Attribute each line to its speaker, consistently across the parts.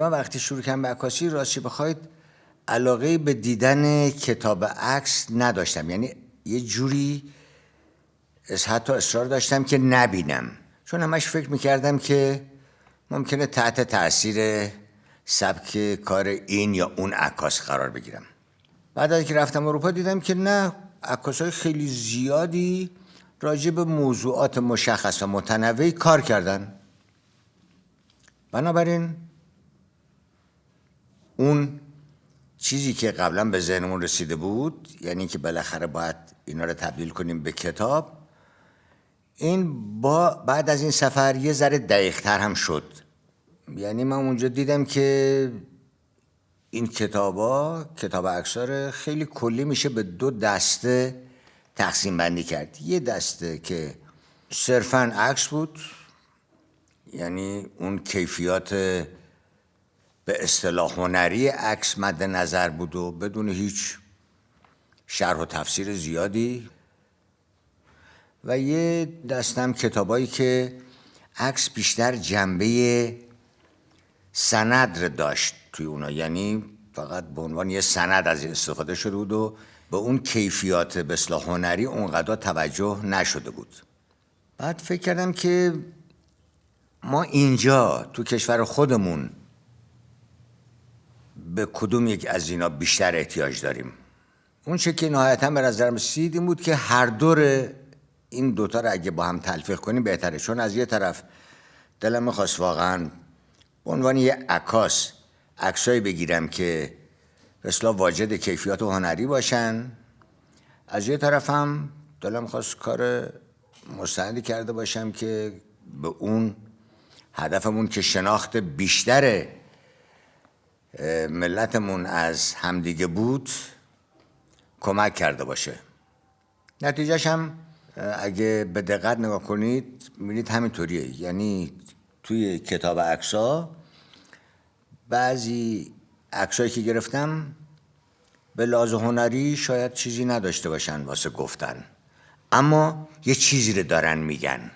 Speaker 1: من وقتی شروع کردم به عکاسی، راستش بخواید علاقه به دیدن کتاب عکس نداشتم. یعنی یه جوری حتی اصرار داشتم که نبینم، چون همش فکر میکردم که ممکنه تحت تأثیر سبک کار این یا اون عکاس قرار بگیرم. بعد از که رفتم اروپا دیدم که نه، عکاسای خیلی زیادی راجع به موضوعات مشخص و متنوعی کار کردن. بنابراین اون چیزی که قبلا به ذهنمون رسیده بود، یعنی که بالاخره باید اینا رو تبدیل کنیم به کتاب، این بعد از این سفر یه ذره دقیق‌تر هم شد. یعنی من اونجا دیدم که این کتاب عکس‌ها رو خیلی کلی میشه به 2 دسته تقسیم بندی کرد. یه دسته که صرفاً عکس بود، یعنی اون کیفیات به اصطلاح هنری عکس مد نظر بود و بدون هیچ شرح و تفسیر زیادی. و یه دستم کتابایی که عکس بیشتر جنبه سند داشت توی اونا، یعنی فقط به عنوان یه سند از این استفاده شده بود و به اون کیفیات به اصطلاح هنری اونقدر توجه نشده بود. بعد فکر کردم که ما اینجا تو کشور خودمون به کدوم یک از اینا بیشتر احتیاج داریم. اون چه که نهایتاً به نظرم رسید این بود که هر دور این دوتا رو اگه با هم تلفیق کنیم بهتره. چون از یه طرف دلم میخواست واقعاً به عنوان یه عکاس عکسایی بگیرم که به اصطلاح واجد کیفیات هنری باشن، از یه طرف هم دلم میخواست کار مستندی کرده باشم که به اون هدفمون که شناخت بیشتر ملتمون از همدیگه بود کمک کرده باشه. نتیجهش هم اگه به دقت نگاه کنید می‌بینید همینطوریه. یعنی توی کتاب عکس‌ها بعضی عکسایی که گرفتم به لحاظ هنری شاید چیزی نداشته باشن واسه گفتن، اما یه چیزی رو دارن میگن.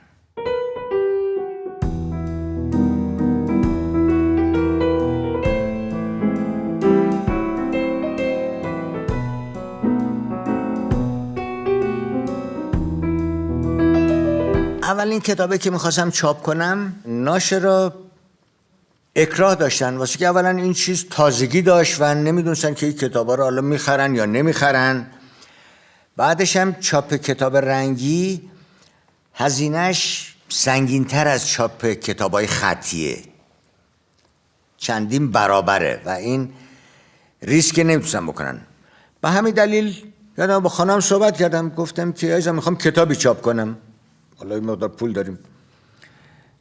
Speaker 1: اولین کتابی که میخواستم چاپ کنم ناشرا اکراه داشتن، واسه که اولا این چیز تازگی داشت و نمیدونستن که این کتابا رو حالا میخرن یا نمیخرن. بعدش هم چاپ کتاب رنگی هزینه‌اش سنگین‌تر از چاپ کتابای خطیه، چندین برابره و این ریسک نمیتونن بکنن. به همین دلیل یادم با خانم صحبت کردم، گفتم که عزیزم میخوام کتابی چاپ کنم، حالا این مقدار پول داریم،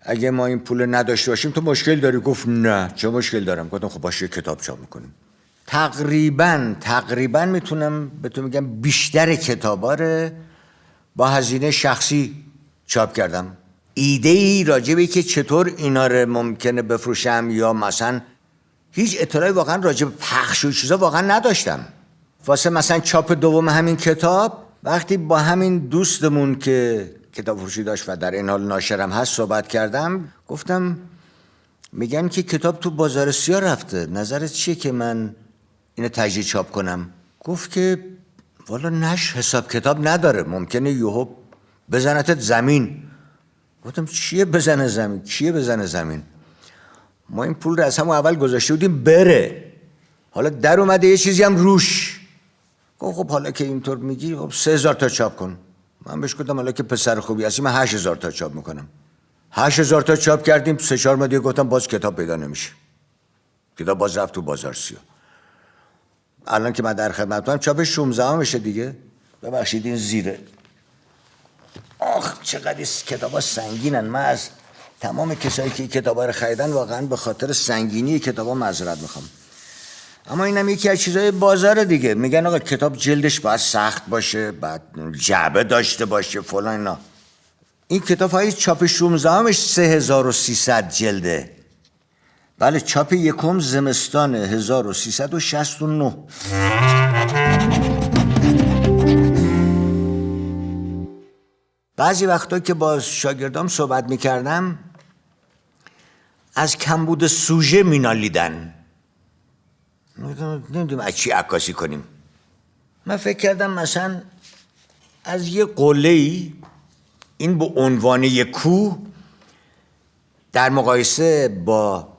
Speaker 1: اگه ما این پول نداشته باشیم تو مشکل داری؟ گفت نه. چه مشکل دارم؟ گفتم خب باشه کتاب چاپ میکنیم. تقریبا میتونم بهتون میگم بیشتر کتابا رو با هزینه شخصی چاپ کردم. ایده‌ای راجبه که چطور اینا رو ممکنه بفروشم یا مثلا هیچ اطلاعی واقعا راجب پخش و چیزا واقعا نداشتم. واسه مثلا چاپ دوم همین کتاب وقتی با همین دوستمون که کتاب فروشی داشت و در این حال ناشرم هست صحبت کردم، گفتم میگن که کتاب تو بازار سیاه رفته، نظرت چیه که من اینو تجدید چاپ کنم؟ گفت که والا نشر حساب کتاب نداره، ممکنه یهو بزنتت زمین. گفتم چیه بزنه زمین؟ کیه بزنه زمین؟ ما این پول رو از همون اول گذاشته بودیم بره، حالا در اومده یه چیزی هم روش. گفت خب حالا که اینطور میگی خب 3000 تا چاپ کن. من بهش گفتم حالا که پسر خوبی هستی من 8000 تا چاپ میکنم. 8000 تا چاپ کردیم، 3-4 ماه دیگه گفتم باز کتاب پیدا نمیشه. کتاب باز رفت تو بازار سیاه. الان که من در خدمتتونم چاپ 16 میشه دیگه. ببخشید این زیره. آخ چقدر این کتابا سنگینن. من از تمام کسایی که این کتابا رو خریدن واقعا به خاطر سنگینی کتابا معذرت میخوام. اما اینم یکی از چیزای بازار دیگه. میگن آقا کتاب جلدش باید سخت باشه، بعد جعبه داشته باشه فلان اینا. این کتاب های چاپ 16 3300 جلده. بله چاپ یکم زمستان 1369. بعضی وقتا که با شاگردام صحبت میکردم از کمبود سوژه مینالیدن، نمیدونم از چی عکاسی کنیم. من فکر کردم مثلا از یه قله‌ای، این به عنوان یک کوه در مقایسه با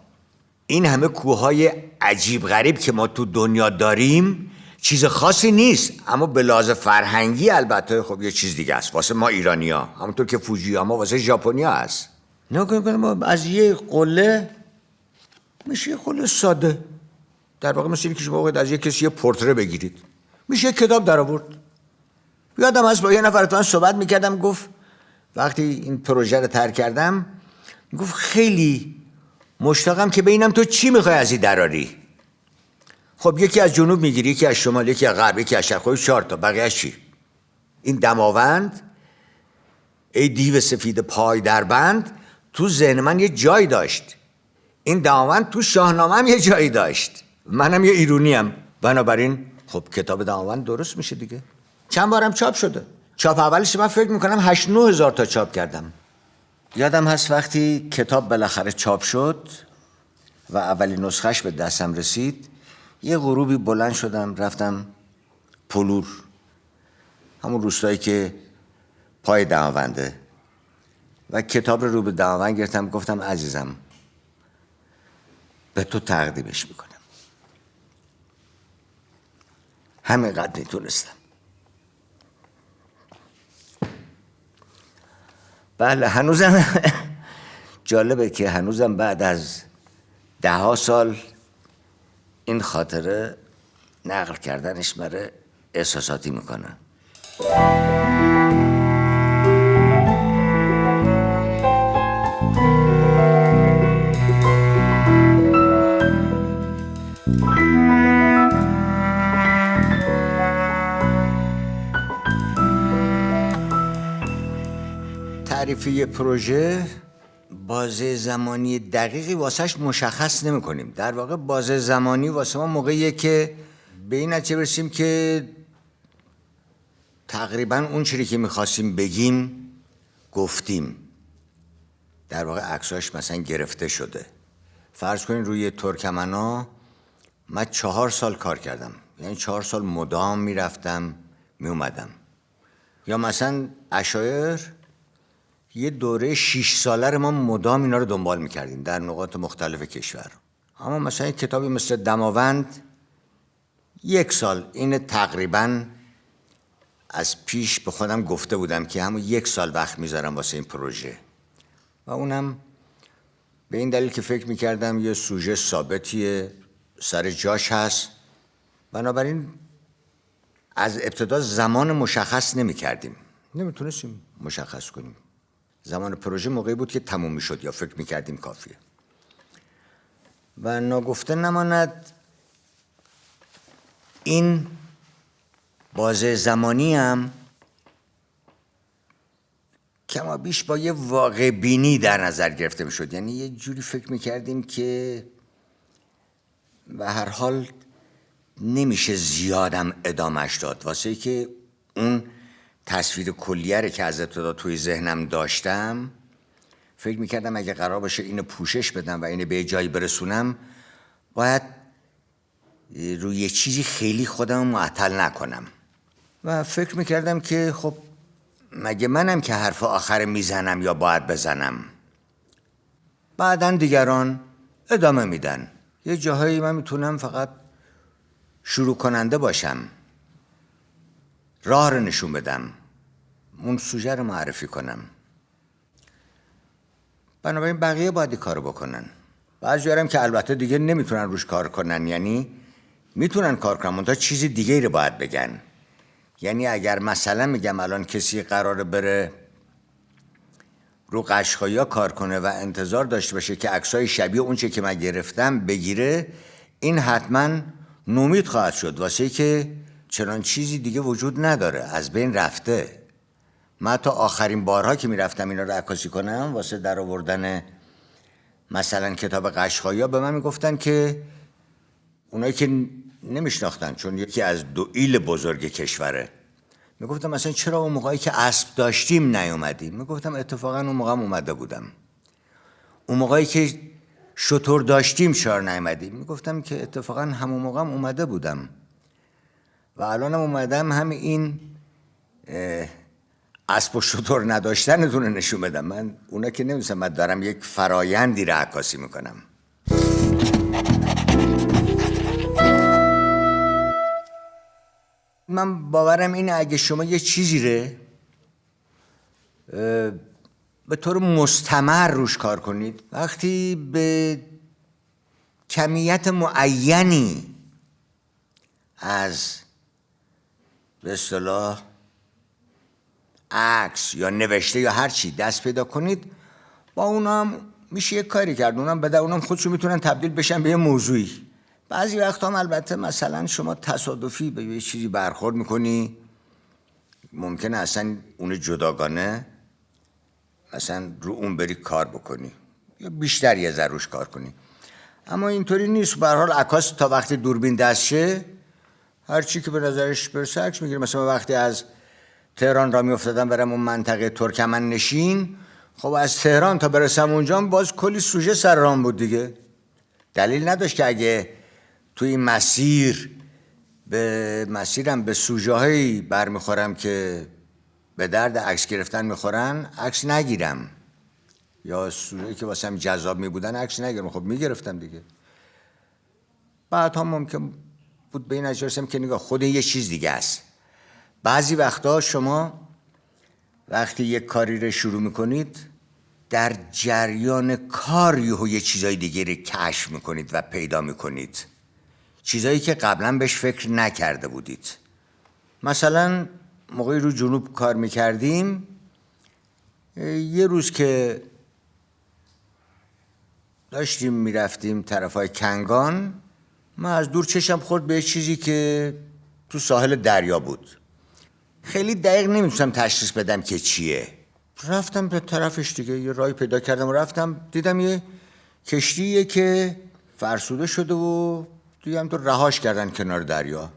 Speaker 1: این همه کوههای عجیب غریب که ما تو دنیا داریم چیز خاصی نیست، اما به لحاظ فرهنگی البته خب یه چیز دیگه است واسه ما ایرانی‌ها، همونطور که فوجیاما واسه ژاپنیا هست. نگاه ما از یه قله میشه یه قله ساده، در واقع مثل اینکه شما از یه کسی یه پورتره بگیرید، میشه یه کتاب در آورد. یادم هست با یه نفر تو صحبت میکردم، گفت وقتی این پروژه رو طرح کردم گفت خیلی مشتاقم که ببینم تو چی میخوای از این دراری. خب یکی از جنوب میگیری، یکی از شمال، یکی از غرب، یکی از شرق، خب 4 تا، بقیه چی؟ این دماوند ای دیو سفید پای در بند تو ذهن من یه جای داشت، این دماوند تو شاهنامه هم یه جایی داشت، منم یه ایرونیم، بنابراین خب کتاب دماوند درست میشه دیگه. چند بارم چاپ شده. چاپ اولش من فکر میکنم 8-9 هزار تا چاپ کردم. یادم هست وقتی کتاب بالاخره چاپ شد و اولین نسخهش به دستم رسید، یه غروبی بلند شدم رفتم پلور، همون روستایی که پای دماونده، و کتاب رو به دماوند گرفتم، گفتم عزیزم به تو تقدیمش میکنم. همینقدر میتونستم. بله هنوزم جالبه که هنوزم بعد از 10 سال این خاطره نقل کردنش مره احساساتی میکنه. تعریفی پروژه بازه زمانی دقیقی واسهش مشخص نمی کنیم. در واقع بازه زمانی واسه ما موقعیه که به این نتیجه برسیم که تقریبا اون چیزی که میخواستیم بگیم گفتیم. در واقع عکساش مثلا گرفته شده. فرض کنین روی ترکمنا من 4 سال کار کردم، یعنی 4 سال مدام میرفتم میومدم. یا مثلا عشایر یه دوره 6 ساله رو ما مدام اینا رو دنبال میکردیم در نقاط مختلف کشور. اما مثلا یک کتابی مثل دماوند 1 سال، این تقریبا از پیش به خودم گفته بودم که همون 1 سال وقت میذارم واسه این پروژه، و اونم به این دلیل که فکر میکردم یه سوژه ثابتیه سر جاش هست، بنابراین از ابتدا زمان مشخص نمیکردیم، نمیتونستیم مشخص کنیم. زمان پروژه موقعی بود که تموم میشد یا فکر میکردیم کافیه. و ناگفته نماند این بازه زمانی هم کما بیش با یه واقع بینی در نظر گرفته میشد. یعنی یه جوری فکر میکردیم که به هر حال نمیشه زیادم ادامش داد، واسه که اون تصویر کلیه که از ابتدا توی ذهنم داشتم فکر میکردم اگه قرار باشه اینو پوشش بدم و اینو به جایی برسونم باید روی یه چیزی خیلی خودم معطل نکنم. و فکر میکردم که خب مگه منم که حرف آخر میزنم یا باید بزنم؟ بعداً دیگران ادامه میدن. یه جاهایی من میتونم فقط شروع کننده باشم، راه رو نشون بدم، اون سوژه رو معرفی کنم. بنابراین بقیه باید کارو بکنن. بعضی هم که البته دیگه نمیتونن روش کار کنن، یعنی میتونن کار کنن منتها چیزی دیگه رو باید بگن. یعنی اگر مثلا میگم الان کسی قراره بره رو قشقایا کار کنه و انتظار داشته باشه که عکسای شبیه اونچه که من گرفتم بگیره، این حتما نومید خواهد شد، واسه که چنان چیزی دیگه وجود نداره، از بین رفته. من تا آخرین بارها که میرفتم اینا رو عکاسی کنم واسه در آوردن مثلا کتاب قشقایا، به من میگفتن که اونایی که نمیشناختن، چون یکی از 2 ایل بزرگ کشوره، میگفتم مثلا چرا اون موقعی که اسب داشتیم نیومدی؟ میگفتم اتفاقا اون موقع اومده بودم. اون موقعی که شتر داشتیم چرا نیومدی؟ میگفتم که اتفاقا همون موقع اومده بودم و الانم اومدم همین این اسب و شتر نداشتنتون رو نشون بدم. من اونا که نمی‌دونم، من دارم یک فرایندی رو عکاسی میکنم. من باورم اینه اگه شما یه چیزی رو به طور مستمر روش کار کنید، وقتی به کمیت معینی از به اصطلاح عکس یا نوشته یا هر چی دست پیدا کنید، با اونم میشه یک کاری کرد. اونم خودشو میتونن تبدیل بشن به یه موضوعی. بعضی وقتا هم البته مثلا شما تصادفی به یه چیزی برخورد میکنی، ممکنه اصلا اون جداگانه اصلا رو اون بری کار بکنی یا بیشتر یه ذره روش کار کنی. اما اینطوری نیست. به هر حال عکاس تا وقتی دوربین دست شه هر چی که به نظرش برسه عکس میگیره. مثلا وقتی از تهران را میافتادم برم اون منطقه ترکمن نشین، خب از تهران تا برسم اونجا باز کلی سوژه سر راه بود دیگه. دلیل نداشت که اگه توی این مسیرم به سوژه هایی برمیخورم که به درد عکس گرفتن میخورن عکس نگیرم، یا سوژه‌ای که واسم جذاب میبودن عکس نگیرم. خب میگرفتم دیگه. بعد هم ممکن بود به این نتیجه رسیدم که نگاه خود یه چیز دیگه است. بعضی وقتا شما وقتی یک کاری رو شروع میکنید در جریان کار یه چیزای دیگه رو کشف میکنید و پیدا میکنید، چیزایی که قبلا بهش فکر نکرده بودید. مثلا موقعی رو جنوب کار میکردیم، یه روز که داشتیم میرفتیم طرفای کنگان، من از دور چشم خورد به چیزی که تو ساحل دریا بود. خیلی دقیق نمیتونم تشخیص بدم که چیه. رفتم به طرفش دیگه، یه راهی پیدا کردم و رفتم، دیدم یه کشتیه که فرسوده شده و دیگه هم تو رهاش کردن کنار دریا.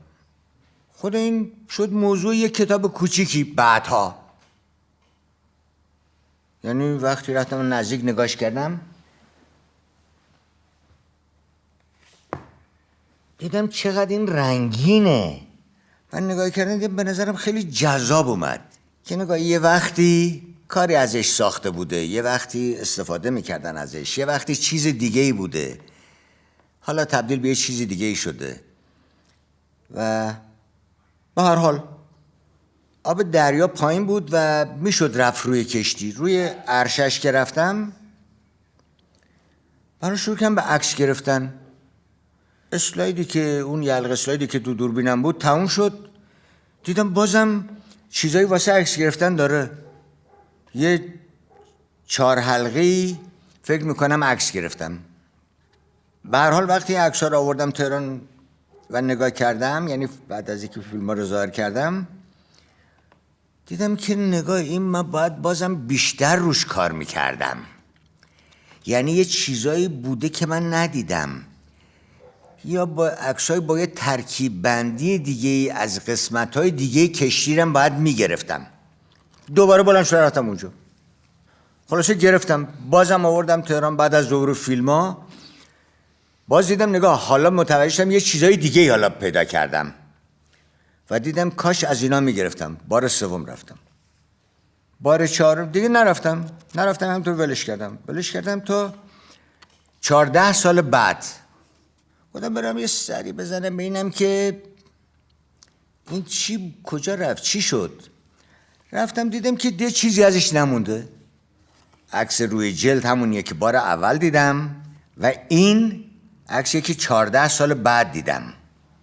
Speaker 1: خود این شد موضوع یه کتاب کوچیکی بعدها. یعنی وقتی رفتم نزدیک نگاش کردم دیدم چقدر این رنگینه. من نگاه کردم دیدم به نظرم خیلی جذاب اومد که نگاه یه وقتی کاری ازش ساخته بوده، یه وقتی استفاده میکردن ازش، یه وقتی چیز دیگه ای بوده، حالا تبدیل به یه چیز دیگه ای شده. و به هر حال آب دریا پایین بود و میشد رفت روی کشتی. روی عرشش که رفتم برای شروع کردم به عکس گرفتن. اسلایدی که اون یلق اسلایدی که تو دوربینم بود تموم شد، دیدم بازم چیزایی واسه عکس گرفتن داره. یه 4 حلقه‌ای فکر میکنم عکس گرفتم. به هر حال وقتی عکس‌ها رو آوردم تهران و نگاه کردم، یعنی بعد از اینکه فیلم‌ها رو ظاهر کردم، دیدم که نگاه این من باید بازم بیشتر روش کار میکردم. یعنی یه چیزایی بوده که من ندیدم، یا با عکسای با یه ترکیب بندی دیگه از قسمت‌های دیگه کشتیرم باید میگرفتم. دوباره بلند شدم رفتم اونجا. خلاصه گرفتم، بازم آوردم تهران. بعد از ظهور فیلم‌ها باز دیدم نگاه، حالا متوجه شدم یه چیزای دیگه حالا پیدا کردم و دیدم کاش از اینا میگرفتم. بار سوم رفتم، بار 4 دیگه نرفتم همینطور ولش کردم تا 14 سال بعد گفتم برم یه سری بزنم ببینم که این چی کجا رفت، چی شد. رفتم دیدم که یه چیزی ازش نمونده. عکس روی جلد همونیه که بار اول دیدم و این عکسی که 14 سال بعد دیدم.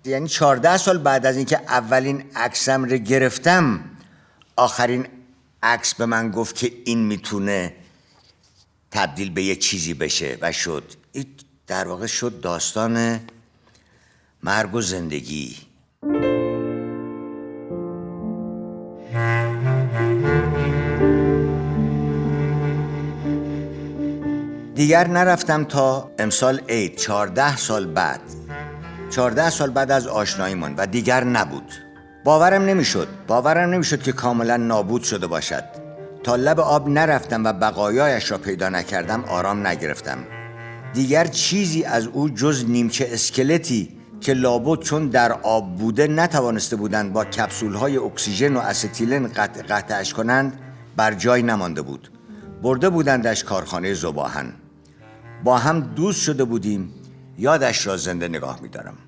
Speaker 1: یعنی 14 سال بعد از اینکه اولین عکسم رو گرفتم، آخرین عکس به من گفت که این میتونه تبدیل به یک چیزی بشه و شد. این در واقع شد داستان مرگ و زندگی. دیگر نرفتم تا امسال عید، 14 سال بعد از آشناییمون، و دیگر نبود. باورم نمیشد که کاملا نابود شده باشد. تا لب آب نرفتم و بقایایش را پیدا نکردم آرام نگرفتم. دیگر چیزی از او جز نیمچه اسکلتی که لابد چون در آب بوده نتوانسته بودند با کپسول‌های اکسیژن و استیلن قطعش کنند بر جای نمانده بود. برده بودندش کارخانه ذوباهن. با هم دوست شده بودیم. یادش را زنده نگاه می‌دارم.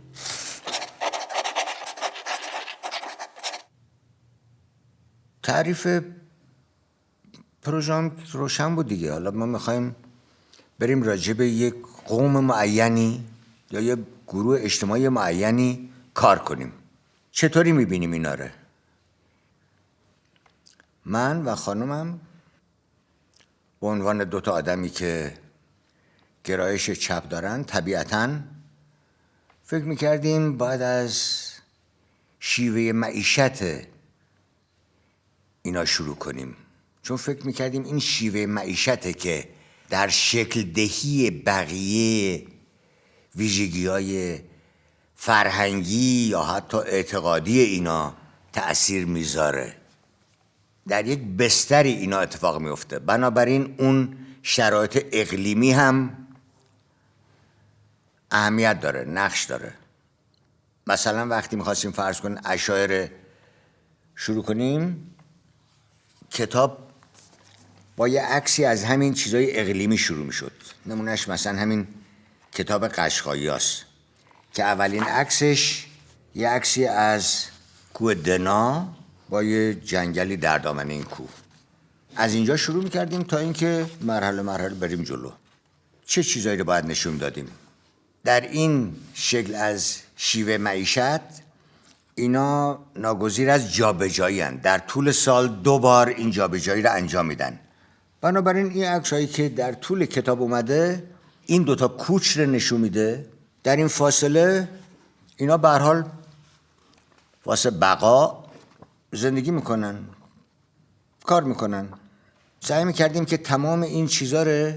Speaker 1: تعریف پروژه روشن بود دیگه. حالا ما میخوایم بریم راجع به یک قوم معینی یا یک گروه اجتماعی معینی کار کنیم. چطوری میبینیم اینا رو؟ من و خانومم به عنوان 2 آدمی که گرایش چپ دارن طبیعتاً فکر میکردیم باید از شیوه معیشت اینا شروع کنیم، چون فکر میکردیم این شیوه معیشته که در شکل دهی بقیه ویژگی‌های فرهنگی یا حتی اعتقادی اینا تأثیر میذاره. در یک بستری اینا اتفاق میفته. بنابراین اون شرایط اقلیمی هم اهمیت داره، نقش داره. مثلا وقتی میخواستیم فرض کنیم اشاعره شروع کنیم، کتاب با یه عکسی از همین چیزای اقلیمی شروع میشد. نمونهش مثلا همین کتاب قشقایی‌هاست که اولین عکسش یه عکسی از کوه دنا با یه جنگلی در دامن این کوه. از اینجا شروع میکردیم تا اینکه مرحله مرحله بریم جلو. چه چیزایی رو باید نشون دادیم؟ در این شکل از شیوه معیشت اینا ناگزیر از جابجایی هستند. در طول سال 2 بار این جابجایی رو انجام میدن. بنابراین این عکسایی که در طول کتاب اومده این 2 کوچ رو نشون میده. در این فاصله اینا به هر حال واسه بقا زندگی میکنن، کار میکنن. سعی میکردیم که تمام این چیزا رو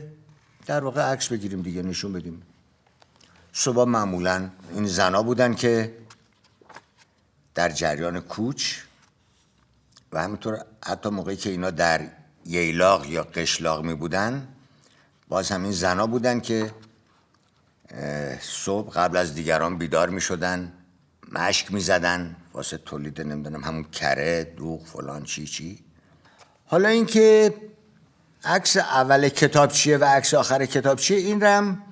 Speaker 1: در واقع عکس بگیریم دیگه، نشون بدیم. صبح معمولا این زنا بودن که در جریان کوچ و همینطور حتی موقعی که اینا در ییلاق یا قشلاق می بودن باز همین زنا بودن که صبح قبل از دیگران بیدار می شدن، مشک می زدن واسه تولید نمیدونم همون کره، دوغ، فلان چی. حالا این که عکس اول کتاب چیه و عکس آخر کتاب چیه این رم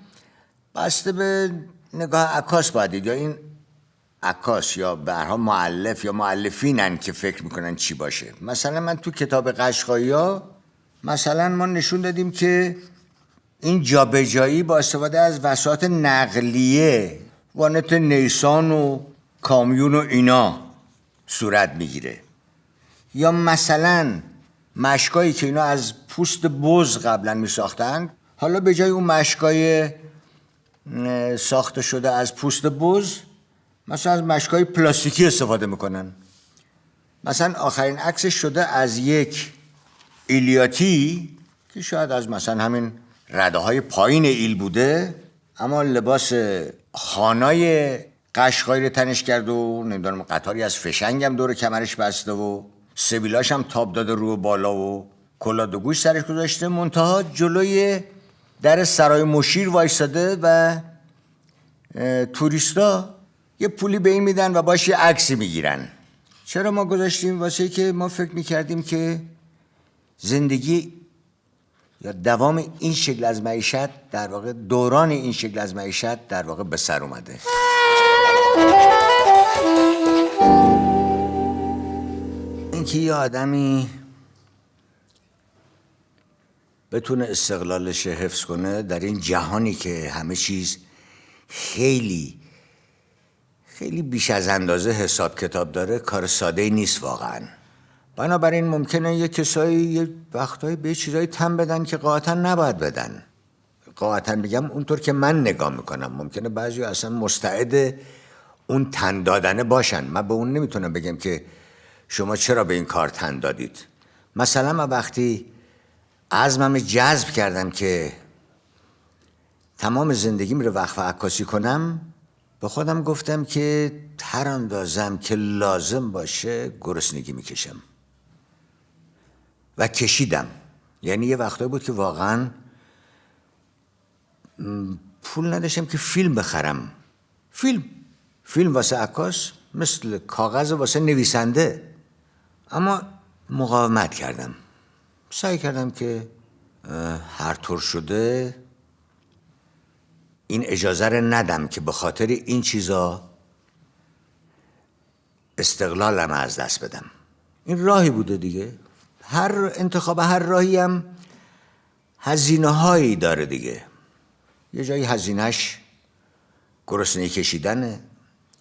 Speaker 1: بسته به نگاه عکاس باید دید. یا این عکاس یا به هر حال مؤلف یا مؤلفینن که فکر میکنن چی باشه. مثلا من تو کتاب قشقایی‌ها مثلا ما نشون دادیم که این جابجایی با استفاده از وسایط نقلیه، وانت نیسان و کامیون و اینا صورت میگیره. یا مثلا مشکایی که اینا از پوست بز قبلا میساختن، حالا به جای اون مشکای ساخته شده از پوست بز مثلا از مشکای پلاستیکی استفاده میکنن. مثلا آخرین عکسش شده از یک ایلیاتی که شاید از مثلا همین رده های پایین ایل بوده، اما لباس خانای قشقایی رو تنش کرد و نمیدونم قطاری از فشنگ هم دور کمرش بسته و سبیلاش هم تاب داده رو بالا و کلاه و گوش سرش گذاشته، منتها جلوی در سرای مشیر وایساده و توریستا یه پولی به این میدن و باش یه عکسی میگیرن. چرا ما گذاشتیم؟ واسه که ما فکر میکردیم که زندگی یا دوام این شکل از معیشت در واقع دوران این شکل از معیشت در واقع به سر اومده. اینکه یه آدمی بتونه استقلالش حفظ کنه در این جهانی که همه چیز خیلی بیش از اندازه حساب کتاب داره کار ساده نیست واقعا. بنابراین ممکنه یه کسایی یه وقتایی به چیزایی تن بدن که قاطعا نباید بدن. قاطعا بگم اونطور که من نگاه میکنم. ممکنه بعضی اصلا مستعد اون تن دادنه باشن. من به اون نمیتونم بگم که شما چرا به این کار تن دادید. مثلا من وقتی عزمم جذب کردم که تمام زندگیم رو وقف عکاسی کنم، به خودم گفتم که هر اندازم که لازم باشه گرسنگی میکشم و کشیدم. یعنی یه وقتایی بود که واقعا پول نداشتم که فیلم بخرم. فیلم واسه عکاس مثل کاغذ واسه نویسنده. اما مقاومت کردم، سعی کردم که هر طور شده این اجازه رو ندم که به خاطر این چیزا استقلالم از دست بدم. این راهی بوده دیگه. هر انتخاب هر راهی هم هزینه هایی داره دیگه. یه جایی هزینهش گرسنگی کشیدنه،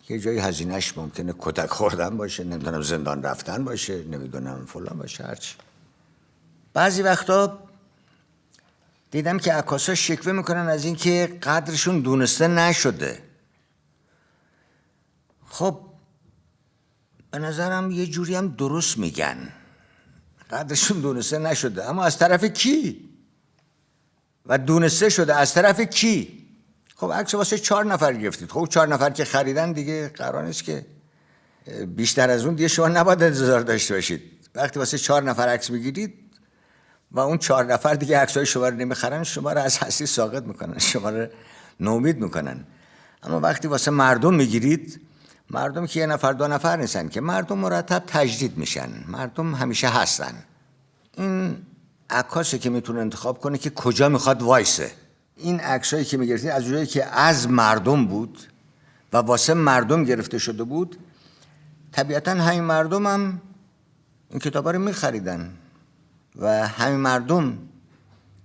Speaker 1: یه جایی هزینهش ممکنه کتک خوردن باشه، نمیدونم زندان رفتن باشه، نمیدونم فلان باشه، هرچی. بعضی وقتا دیدم که عکاسا شکوه میکنن از این که قدرشون دونسته نشده. خب به نظرم یه جوری هم درست میگن، قدرشون دونسته نشده، اما از طرف کی؟ و دونسته شده از طرف کی؟ خب عکس واسه 4 نفر گرفتید. خب 4 نفر که خریدن دیگه قرار نیست که بیشتر از اون دیگه شما نباید انتظار داشته باشید. وقتی واسه 4 نفر عکس میگیرید و اون 4 نفر دیگه عکسای شما رو نمیخرن، شما رو از هستی ساقط میکنن، شما رو نومید میکنن. اما وقتی واسه مردم میگیرید، مردم که 1 نفر 2 نفر نیستن که، مردم مرتب تجدید میشن، مردم همیشه هستن. این عکاسی که میتونه انتخاب کنه که کجا میخواد وایسه. این عکسایی که میگرفتید از جایی که از مردم بود و واسه مردم گرفته شده بود، طبیعتا همین مردم هم این کتابا رو میخریدن و همین مردم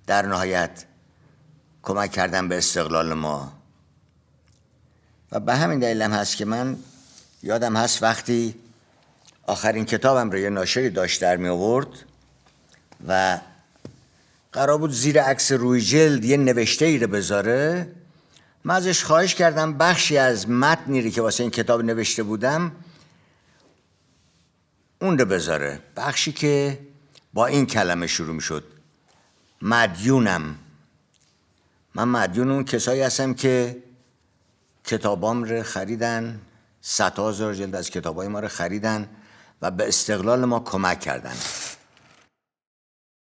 Speaker 1: در نهایت کمک کردن به استقلال ما. و به همین دلیل هم هست که من یادم هست وقتی آخرین کتابم رو یه ناشری داشت در می آورد و قرار بود زیر عکس روی جلد یه نوشته ای رو بذاره، من ازش خواهش کردم بخشی از متنی رو که واسه این کتاب نوشته بودم اون رو بذاره. بخشی که با این کلمه شروع می شد: مدیونم. من مدیون اون کسایی هستم که کتابام رو خریدن، 100,000 جلد از کتابای ما رو خریدن و به استقلال ما کمک کردن.